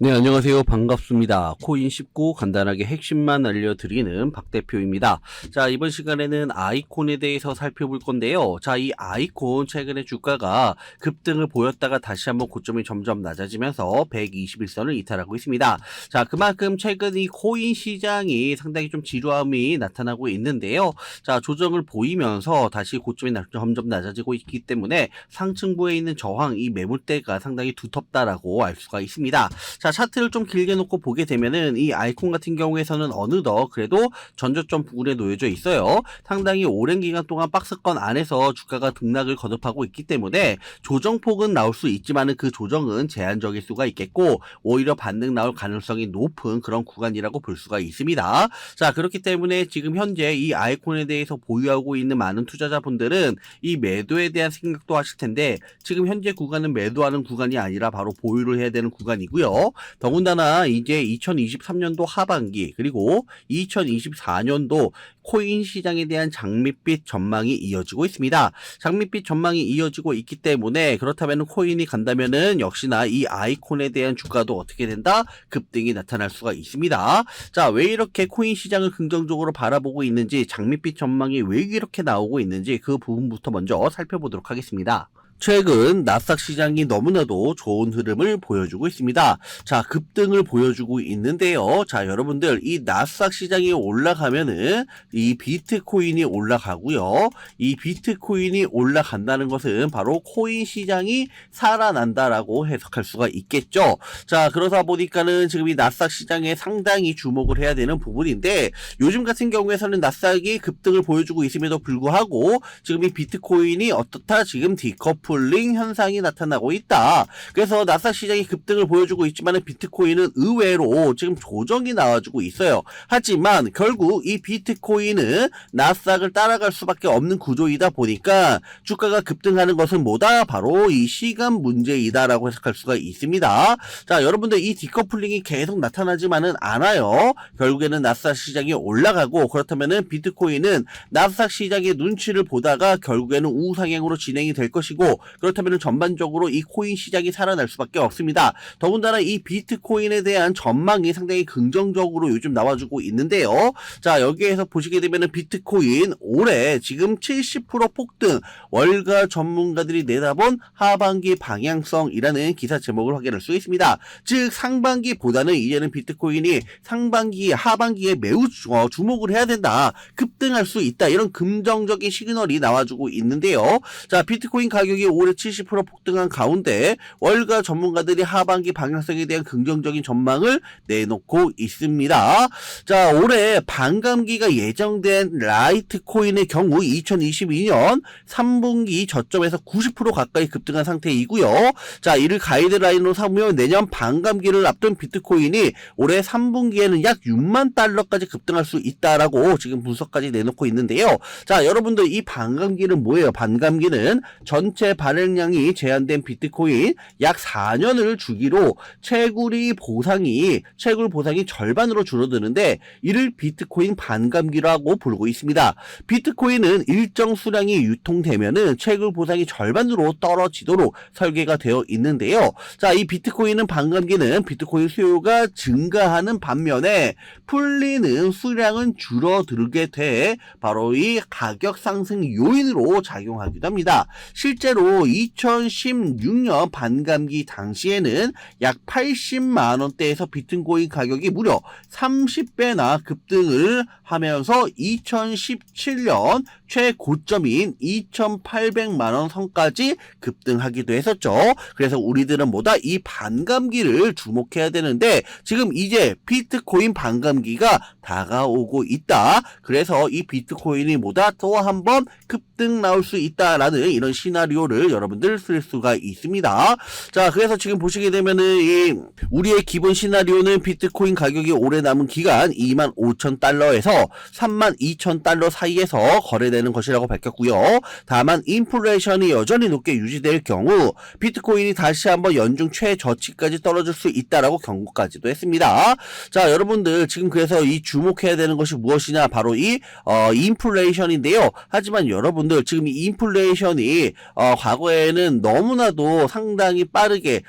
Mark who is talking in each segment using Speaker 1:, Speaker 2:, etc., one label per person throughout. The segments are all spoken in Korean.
Speaker 1: 네, 안녕하세요. 반갑습니다. 코인 쉽고 간단하게 핵심만 알려드리는 박 대표입니다. 자, 이번 시간에는 아이콘에 대해서 살펴볼 건데요. 자, 이 아이콘 최근에 주가가 급등을 보였다가 다시 한번 고점이 점점 낮아지면서 121선을 이탈하고 있습니다. 자, 그만큼 최근 이 코인 시장이 상당히 좀 지루함이 나타나고 있는데요. 자, 조정을 보이면서 다시 고점이 점점 낮아지고 있기 때문에 상층부에 있는 저항, 이 매물대가 상당히 두텁다라고 알 수가 있습니다. 자, 차트를 좀 길게 놓고 보게 되면은 이 아이콘 같은 경우에서는 어느덧 그래도 전저점 부근에 놓여져 있어요. 상당히 오랜 기간 동안 박스권 안에서 주가가 등락을 거듭하고 있기 때문에 조정폭은 나올 수 있지만은 그 조정은 제한적일 수가 있겠고 오히려 반등 나올 가능성이 높은 그런 구간이라고 볼 수가 있습니다. 자, 그렇기 때문에 지금 현재 이 아이콘에 대해서 보유하고 있는 많은 투자자분들은 이 매도에 대한 생각도 하실 텐데 지금 현재 구간은 매도하는 구간이 아니라 바로 보유를 해야 되는 구간이고요. 더군다나 이제 2023년도 하반기 그리고 2024년도 코인 시장에 대한 장밋빛 전망이 이어지고 있습니다. 장밋빛 전망이 이어지고 있기 때문에 그렇다면 코인이 간다면은 역시나 이 아이콘에 대한 주가도 어떻게 된다? 급등이 나타날 수가 있습니다. 자, 왜 이렇게 코인 시장을 긍정적으로 바라보고 있는지, 장밋빛 전망이 왜 이렇게 나오고 있는지 그 부분부터 먼저 살펴보도록 하겠습니다. 최근 나스닥 시장이 너무나도 좋은 흐름을 보여주고 있습니다. 자, 급등을 보여주고 있는데요. 자, 여러분들 이 나스닥 시장이 올라가면은 이 비트코인이 올라가고요. 이 비트코인이 올라간다는 것은 바로 코인 시장이 살아난다라고 해석할 수가 있겠죠. 자, 그러다 보니까는 지금 이 나스닥 시장에 상당히 주목을 해야 되는 부분인데 요즘 같은 경우에서는 나스닥이 급등을 보여주고 있음에도 불구하고 지금 이 비트코인이 어떻다? 지금 디커플 현상이 나타나고 있다. 그래서 나스닥 시장이 급등을 보여주고 있지만 비트코인은 의외로 지금 조정이 나와주고 있어요. 하지만 결국 이 비트코인은 나스닥을 따라갈 수밖에 없는 구조이다 보니까 주가가 급등하는 것은 뭐다? 바로 이 시간 문제이다라고 해석할 수가 있습니다. 자, 여러분들 이 디커플링이 계속 나타나지만은 않아요. 결국에는 나스닥 시장이 올라가고 그렇다면은 비트코인은 나스닥 시장의 눈치를 보다가 결국에는 우상향으로 진행이 될 것이고 그렇다면 전반적으로 이 코인 시장이 살아날 수밖에 없습니다. 더군다나 이 비트코인에 대한 전망이 상당히 긍정적으로 요즘 나와주고 있는데요. 자, 여기에서 보시게 되면 비트코인 올해 지금 70% 폭등, 월가 전문가들이 내다본 하반기 방향성이라는 기사 제목을 확인할 수 있습니다. 즉 상반기보다는 이제는 비트코인이 하반기에 매우 주목을 해야 된다, 급등할 수 있다, 이런 긍정적인 시그널이 나와주고 있는데요. 자, 비트코인 가격이 올해 70% 폭등한 가운데 월가 전문가들이 하반기 방향성에 대한 긍정적인 전망을 내놓고 있습니다. 자, 올해 반감기가 예정된 라이트코인의 경우 2022년 3분기 저점에서 90% 가까이 급등한 상태이고요. 자, 이를 가이드라인으로 삼으면 내년 반감기를 앞둔 비트코인이 올해 3분기에는 약 6만 달러까지 급등할 수 있다라고 지금 분석까지 내놓고 있는데요. 자, 여러분들 이 반감기는 뭐예요? 반감기는 전체 발행량이 제한된 비트코인 약 4년을 주기로 채굴 보상이 절반으로 줄어드는데 이를 비트코인 반감기라고 부르고 있습니다. 비트코인은 일정 수량이 유통되면은 채굴 보상이 절반으로 떨어지도록 설계가 되어 있는데요. 자, 이 비트코인은 반감기는 비트코인 수요가 증가하는 반면에 풀리는 수량은 줄어들게 돼 바로 이 가격 상승 요인으로 작용하기도 합니다. 실제로 2016년 반감기 당시에는 약 80만 원대에서 비트코인 가격이 무려 30배나 급등을 하면서 2017년 최고점인 2,800만 원 선까지 급등하기도 했었죠. 그래서 우리들은 뭐다? 이 반감기를 주목해야 되는데 지금 이제 비트코인 반감기가 다가오고 있다. 그래서 이 비트코인이 뭐다? 또 한번 급등 나올 수 있다라는 이런 시나리오를 여러분들 쓸 수가 있습니다. 자, 그래서 지금 보시게 되면은 우리의 기본 시나리오는 비트코인 가격이 올해 남은 기간 25,000달러에서 32,000달러 사이에서 거래되는 것이라고 밝혔고요. 다만 인플레이션이 여전히 높게 유지될 경우 비트코인이 다시 한번 연중 최저치까지 떨어질 수 있다라고 경고까지도 했습니다. 자, 여러분들 지금 그래서 이 주목해야 되는 것이 무엇이냐? 바로 이 인플레이션인데요. 하지만 여러분들 지금 이 인플레이션이 과거에는 너무나도 상당히 빠르게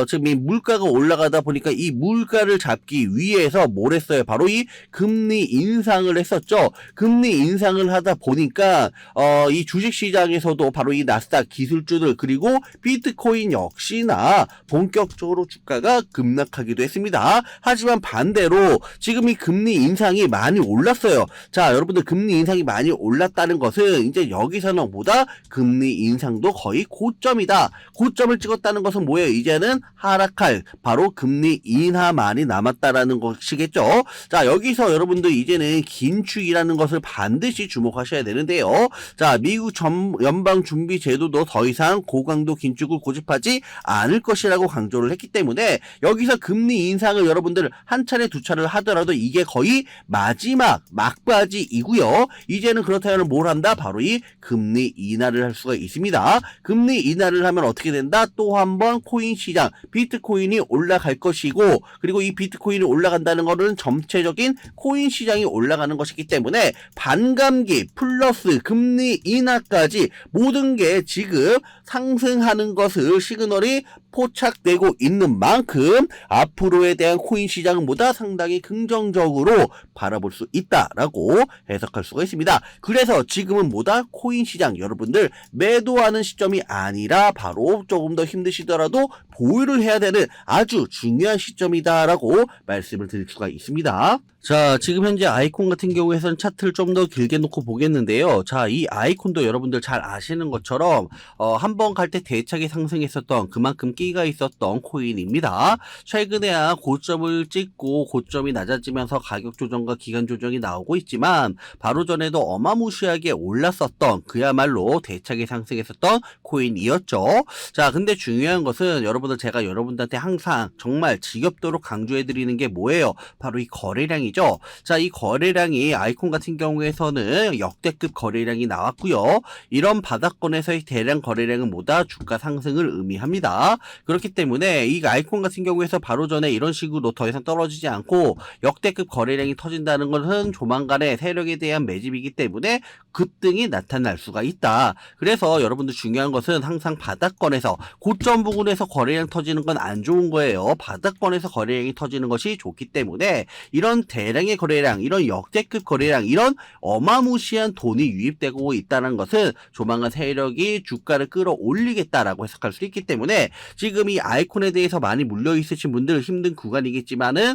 Speaker 1: 지금 이 물가가 올라가다 보니까 이 물가를 잡기 위해서 뭘 했어요? 바로 이 금리 인상을 했었죠. 금리 인상을 하다 보니까 이 주식시장에서도 바로 이 나스닥 기술주들 그리고 비트코인 역시나 본격적으로 주가가 급락하기도 했습니다. 하지만 반대로 지금 이 금리 인상이 많이 올랐어요. 자, 여러분들 금리 인상이 많이 올랐다는 것은 이제 여기서는 보다 금리 인상도 거의 고점이다. 고점을 찍었다는 것은 뭐예요? 이제는 하락할 바로 금리 인하만이 남았다라는 것이겠죠. 자, 여기서 여러분들 이제는 긴축이라는 것을 반드시 주목하셔야 되는데요. 자, 미국 연방준비제도도 더 이상 고강도 긴축을 고집하지 않을 것이라고 강조를 했기 때문에 여기서 금리 인상을 여러분들 한 차례 두 차례를 하더라도 이게 거의 마지막 막바지이고요. 이제는 그렇다면 뭘 한다? 바로 이 금리 인하를 할 수가 있습니다. 금리 인하를 하면 어떻게 된다? 또 한 번 코인 시장 비트코인이 올라갈 것이고 그리고 이 비트코인이 올라간다는 것은 전체적인 코인 시장이 올라가는 것이기 때문에 반감기 플러스 금리 인하까지 모든 게 지금 상승하는 것을 시그널이 포착되고 있는 만큼 앞으로에 대한 코인 시장은 보다 상당히 긍정적으로 바라볼 수 있다라고 해석할 수가 있습니다. 그래서 지금은 보다 코인 시장 여러분들 매도하는 시점이 아니라 바로 조금 더 힘드시더라도 보유를 해야 되는 아주 중요한 시점이다라고 말씀을 드릴 수가 있습니다. 자, 지금 현재 아이콘 같은 경우에서는 차트를 좀 더 길게 놓고 보겠는데요. 자, 이 아이콘도 여러분들 잘 아시는 것처럼 한번 갈 때 대차게 상승했었던 그만큼 끼가 있었던 코인입니다. 최근에야 고점을 찍고 고점이 낮아지면서 가격 조정과 기간 조정이 나오고 있지만 바로 전에도 어마무시하게 올랐었던 그야말로 대차게 상승했었던 코인이었죠. 자, 근데 중요한 것은 여러분들 제가 여러분들한테 항상 정말 지겹도록 강조해드리는 게 뭐예요? 바로 이 거래량이죠. 자, 이 거래량이 아이콘 같은 경우에서는 역대급 거래량이 나왔고요. 이런 바닥권에서의 대량 거래량은 뭐다? 주가 상승을 의미합니다. 그렇기 때문에 이 아이콘 같은 경우에서 바로 전에 이런 식으로 더 이상 떨어지지 않고 역대급 거래량이 터진다는 것은 조만간에 세력에 대한 매집이기 때문에 급등이 나타날 수가 있다. 그래서 여러분들 중요한 것은 항상 바닥권에서 고점 부근에서 거래량 터지는 건 안 좋은 거예요. 바닥권에서 거래량이 터지는 것이 좋기 때문에 이런 대량의 거래량, 이런 역대급 거래량, 이런 어마무시한 돈이 유입되고 있다는 것은 조만간 세력이 주가를 끌어올리겠다라고 해석할 수 있기 때문에 지금 이 아이콘에 대해서 많이 물려 있으신 분들 힘든 구간이겠지만은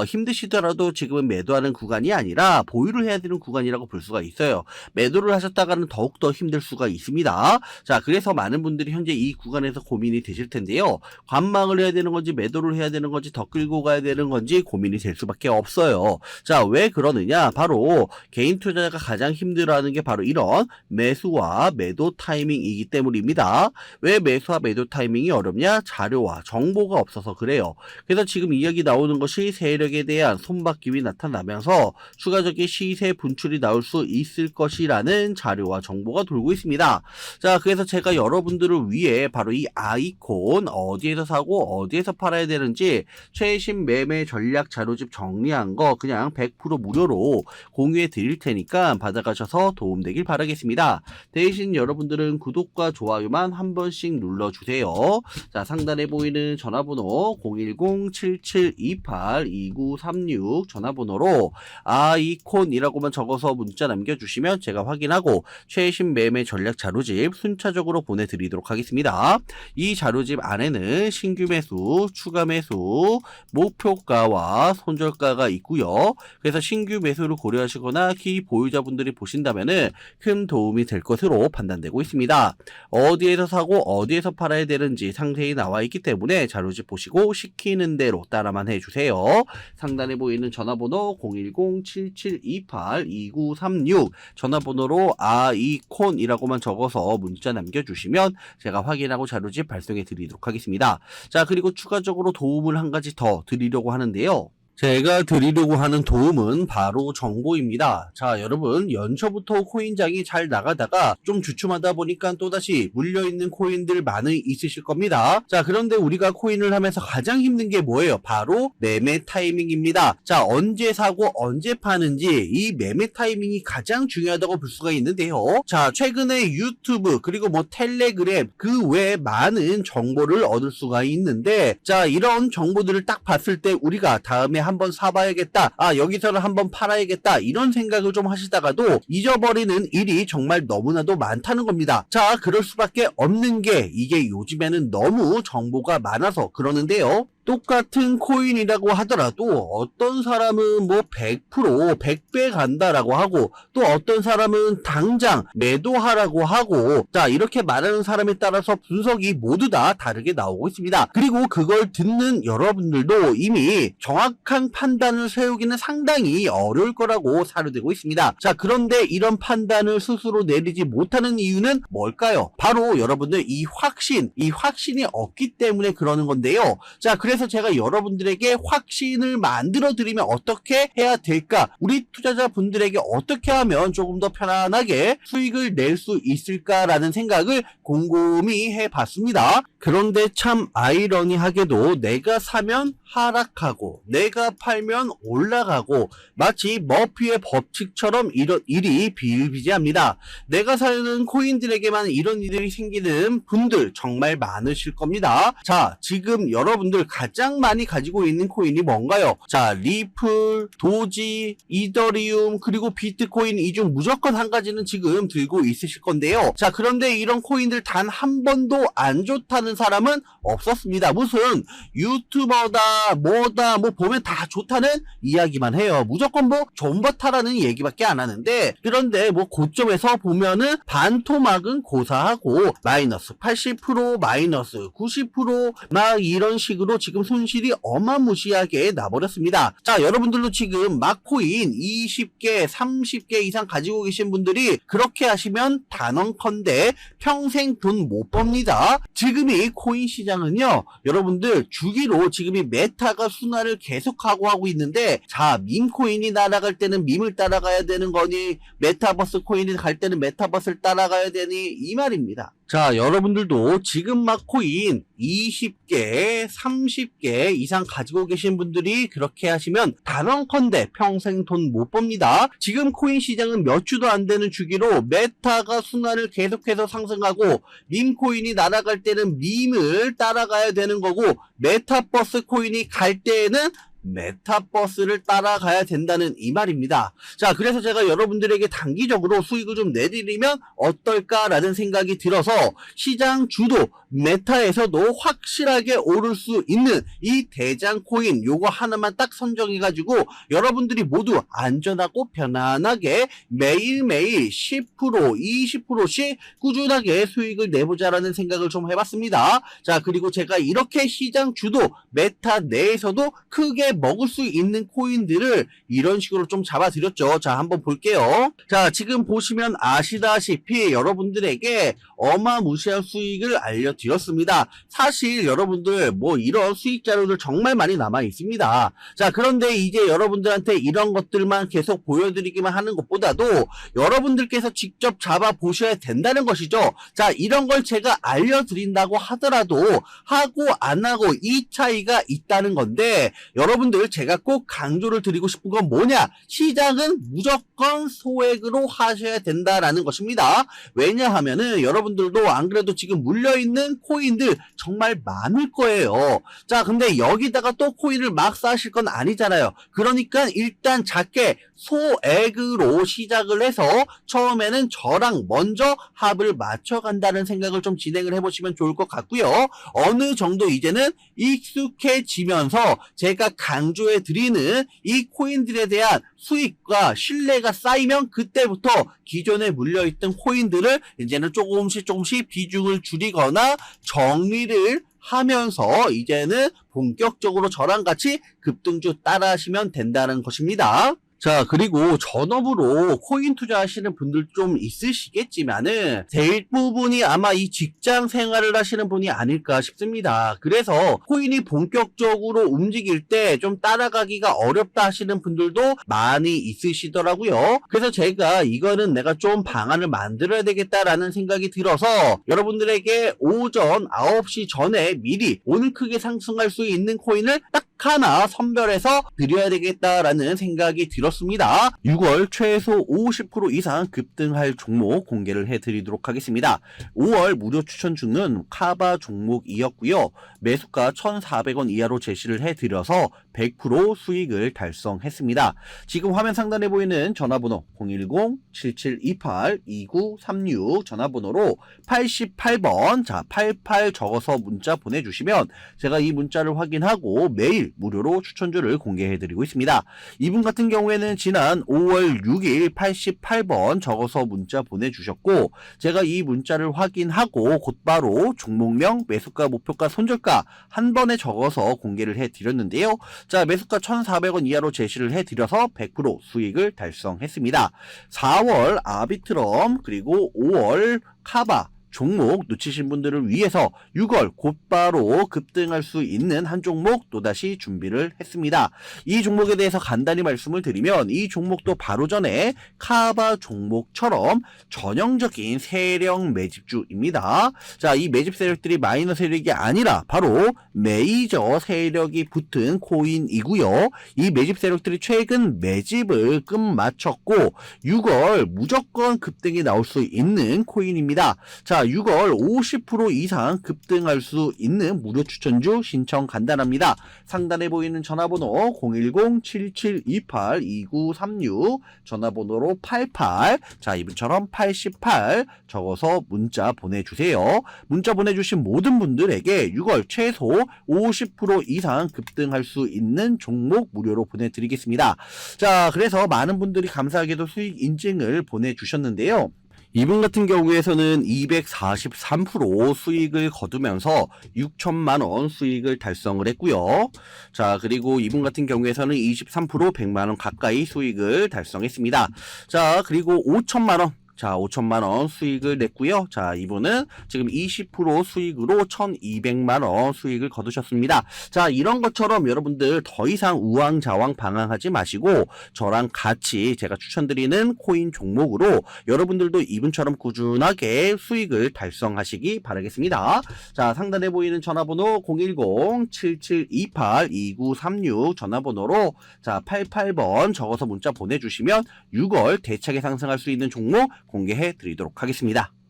Speaker 1: 힘드시더라도 지금은 매도하는 구간이 아니라 보유를 해야 되는 구간이라고 볼 수가 있어요. 매도를 하셨다가는 더욱더 힘들 수가 있습니다. 자, 그래서 많은 분들이 현재 이 구간에서 고민이 되실 텐데요. 관망을 해야 되는 건지 매도를 해야 되는 건지 더 끌고 가야 되는 건지 고민이 될 수밖에 없어요. 자, 왜 그러느냐? 바로 개인 투자자가 가장 힘들어하는 게 바로 이런 매수와 매도 타이밍이기 때문입니다. 왜 매수와 매도 타이밍이 어렵냐? 자료와 정보가 없어서 그래요. 그래서 지금 이야기 나오는 것이 세력에 대한 손바뀜이 나타나면서 추가적인 시세 분출이 나올 수 있을 것이라는 자료와 정보가 돌고 있습니다. 자, 그래서 제가 여러분들을 위해 바로 이 아이콘 어디에서 사고 어디에서 팔아야 되는지 최신 매매 전략 자료집 정리한 거 그냥 100% 무료로 공유해 드릴 테니까 받아가셔서 도움되길 바라겠습니다. 대신 여러분들은 구독과 좋아요만 한 번씩 눌러주세요. 자, 상단에 보이는 전화번호 010-7728-2936 전화번호로 아이콘이라고만 적어서 문자 남겨주시면 제가 확인하고 최신 매매 전략 자료집 순차적으로 보내드리도록 하겠습니다. 이 자료집 안에는 신규 매수, 추가 매수, 목표가와 손절가가 있고요. 그래서 신규 매수를 고려하시거나 기 보유자분들이 보신다면은 큰 도움이 될 것으로 판단되고 있습니다. 어디에서 사고 어디에서 팔아야 되는지 상세히 나와 있기 때문에 자료집 보시고 시키는 대로 따라만 해주세요. 상단에 보이는 전화번호 010-7728-2936 전화번호로 아이콘이라고만 적어서 문자 남겨주시면 제가 확인하고 자료집 발송해 드리도록 하겠습니다. 자, 그리고 추가적으로 도움을 한 가지 더 드리려고 하는데요. 제가 드리려고 하는 도움은 바로 정보입니다. 자, 여러분, 연초부터 코인장이 잘 나가다가 좀 주춤하다 보니까 또다시 물려있는 코인들 많이 있으실 겁니다. 자, 그런데 우리가 코인을 하면서 가장 힘든 게 뭐예요? 바로 매매 타이밍입니다. 자, 언제 사고 언제 파는지 이 매매 타이밍이 가장 중요하다고 볼 수가 있는데요. 자, 최근에 유튜브 그리고 뭐 텔레그램 그 외에 많은 정보를 얻을 수가 있는데, 자, 이런 정보들을 딱 봤을 때 우리가 다음에 한번 사봐야겠다, 여기서는 한번 팔아야겠다, 이런 생각을 좀 하시다가도 잊어버리는 일이 정말 너무나도 많다는 겁니다. 자, 그럴 수밖에 없는 게 이게 요즘에는 너무 정보가 많아서 그러는데요. 똑같은 코인이라고 하더라도 어떤 사람은 뭐 100%, 100배 간다라고 하고, 또 어떤 사람은 당장 매도하라고 하고, 자, 이렇게 말하는 사람에 따라서 분석이 모두 다 다르게 나오고 있습니다. 그리고 그걸 듣는 여러분들도 이미 정확한 판단을 세우기는 상당히 어려울 거라고 사료되고 있습니다. 자, 그런데 이런 판단을 스스로 내리지 못하는 이유는 뭘까요? 바로 여러분들 이 확신이 없기 때문에 그러는 건데요. 자, 그래서 제가 여러분들에게 확신을 만들어 드리면 어떻게 해야 될까? 우리 투자자분들에게 어떻게 하면 조금 더 편안하게 수익을 낼 수 있을까라는 생각을 곰곰이 해봤습니다. 그런데 참 아이러니하게도 내가 사면 하락하고 내가 팔면 올라가고, 마치 머피의 법칙처럼 이런 일이 비일비재합니다. 내가 사는 코인들에게만 이런 일들이 생기는 분들 정말 많으실 겁니다. 자, 지금 여러분들 가장 많이 가지고 있는 코인이 뭔가요? 자, 리플, 도지, 이더리움, 그리고 비트코인, 이 중 무조건 한 가지는 지금 들고 있으실 건데요. 자, 그런데 이런 코인들 단 한 번도 안 좋다는 사람은 없었습니다. 무슨 유튜버다 뭐다 뭐 보면 다 좋다는 이야기만 해요. 무조건 뭐 존버타라는 얘기밖에 안 하는데, 그런데 뭐 고점에서 보면은 반토막은 고사하고 마이너스 80%, 마이너스 90%막 이런 식으로 지금 손실이 어마무시하게 나버렸습니다. 자, 여러분들도 지금 막코인 20개, 30개 이상 가지고 계신 분들이 그렇게 하시면 단언컨대 평생 돈 못 법니다. 지금 이 코인 시장은요, 여러분들 주기로 지금 이 메타가 순환을 계속하고 하고 있는데, 자, 밈코인이 날아갈 때는 밈을 따라가야 되는 거니, 메타버스 코인이 갈 때는 메타버스를 따라가야 되니, 이 말입니다. 자, 여러분들도 지금 막 코인 20개, 30개 이상 가지고 계신 분들이 그렇게 하시면 단언컨대 평생 돈 못 법니다. 지금 코인 시장은 몇 주도 안 되는 주기로 메타가 순환을 계속해서 상승하고, 밈코인이 날아갈 때는 밈을 따라가야 되는 거고, 메타버스 코인이 갈 때에는 메타버스를 따라가야 된다는 이 말입니다. 자, 그래서 제가 여러분들에게 단기적으로 수익을 좀 내드리면 어떨까라는 생각이 들어서, 시장 주도 메타에서도 확실하게 오를 수 있는 이 대장 코인 요거 하나만 딱 선정해가지고 여러분들이 모두 안전하고 편안하게 매일매일 10%, 20%씩 꾸준하게 수익을 내보자라는 생각을 좀 해봤습니다. 자, 그리고 제가 이렇게 시장 주도 메타 내에서도 크게 먹을 수 있는 코인들을 이런 식으로 좀 잡아드렸죠. 자, 한번 볼게요. 자, 지금 보시면 아시다시피 여러분들에게 어마무시한 수익을 알려드렸습니다. 사실 여러분들 뭐 이런 수익 자료들 정말 많이 남아 있습니다. 자, 그런데 이제 여러분들한테 이런 것들만 계속 보여드리기만 하는 것보다도 여러분들께서 직접 잡아 보셔야 된다는 것이죠. 자, 이런 걸 제가 알려드린다고 하더라도 하고 안 하고 이 차이가 있다는 건데, 여러분들 제가 꼭 강조를 드리고 싶은 건 뭐냐? 시장은 무조건 소액으로 하셔야 된다라는 것입니다. 왜냐하면은 여러분들도 안 그래도 지금 물려있는 코인들 정말 많을 거예요. 자, 근데 여기다가 또 코인을 막 사실 건 아니잖아요. 그러니까 일단 작게 소액으로 시작을 해서 처음에는 저랑 먼저 합을 맞춰간다는 생각을 좀 진행을 해보시면 좋을 것 같고요. 어느 정도 이제는 익숙해지면서 제가 강조해 드리는 이 코인들에 대한 수익과 신뢰가 쌓이면 그때부터 기존에 물려있던 코인들을 이제는 조금씩 비중을 줄이거나 정리를 하면서 이제는 본격적으로 저랑 같이 급등주 따라 하시면 된다는 것입니다. 자, 그리고 전업으로 코인 투자하시는 분들 좀 있으시겠지만은 대부분이 아마 이 직장 생활을 하시는 분이 아닐까 싶습니다. 그래서 코인이 본격적으로 움직일 때 좀 따라가기가 어렵다 하시는 분들도 많이 있으시더라고요. 그래서 제가 이거는 내가 좀 방안을 만들어야 되겠다라는 생각이 들어서 여러분들에게 오전 9시 전에 미리 오늘 크게 상승할 수 있는 코인을 딱 하나 선별해서 드려야 되겠다라는 생각이 들었습니다. 6월 최소 50% 이상 급등할 종목 공개를 해드리도록 하겠습니다. 5월 무료 추천주는 카바 종목이었고요. 매수가 1,400원 이하로 제시를 해드려서 100% 수익을 달성했습니다. 지금 화면 상단에 보이는 전화번호 010-7728-2936 전화번호로 88번 88 적어서 문자 보내주시면 제가 이 문자를 확인하고 매일 무료로 추천주를 공개해드리고 있습니다. 이분 같은 경우에는 지난 5월 6일 88번 적어서 문자 보내주셨고 제가 이 문자를 확인하고 곧바로 종목명, 매수가, 목표가, 손절가 한 번에 적어서 공개를 해드렸는데요. 자, 매수가 1,400원 이하로 제시를 해드려서 100% 수익을 달성했습니다. 4월 아비트럼 그리고 5월 카바 종목 놓치신 분들을 위해서 6월 곧바로 급등할 수 있는 한 종목 또다시 준비를 했습니다. 이 종목에 대해서 간단히 말씀을 드리면 이 종목도 바로 전에 카바 종목처럼 전형적인 세력 매집주입니다. 자, 이 매집 세력들이 마이너 세력이 아니라 바로 메이저 세력이 붙은 코인이고요. 이 매집 세력들이 최근 매집을 끝마쳤고 6월 무조건 급등이 나올 수 있는 코인입니다. 자, 6월 50% 이상 급등할 수 있는 무료 추천주 신청 간단합니다. 상단에 보이는 전화번호 010-7728-2936 전화번호로 88 자, 이분처럼 88 적어서 문자 보내주세요. 문자 보내주신 모든 분들에게 6월 최소 50% 이상 급등할 수 있는 종목 무료로 보내드리겠습니다. 자, 그래서 많은 분들이 감사하게도 수익 인증을 보내주셨는데요. 이분 같은 경우에서는 243% 수익을 거두면서 6천만원 수익을 달성을 했고요. 자, 그리고 이분 같은 경우에서는 23% 100만원 가까이 수익을 달성했습니다. 자, 그리고 5천만원 자, 5천만원 수익을 냈고요. 자, 이분은 지금 20% 수익으로 1,200만원 수익을 거두셨습니다. 자, 이런 것처럼 여러분들 더 이상 우왕좌왕 방황하지 마시고 저랑 같이 제가 추천드리는 코인 종목으로 여러분들도 이분처럼 꾸준하게 수익을 달성하시기 바라겠습니다. 자, 상단에 보이는 전화번호 010-7728-2936 전화번호로 자, 88번 적어서 문자 보내주시면 6월 대차게 상승할 수 있는 종목 공개해 드리도록 하겠습니다.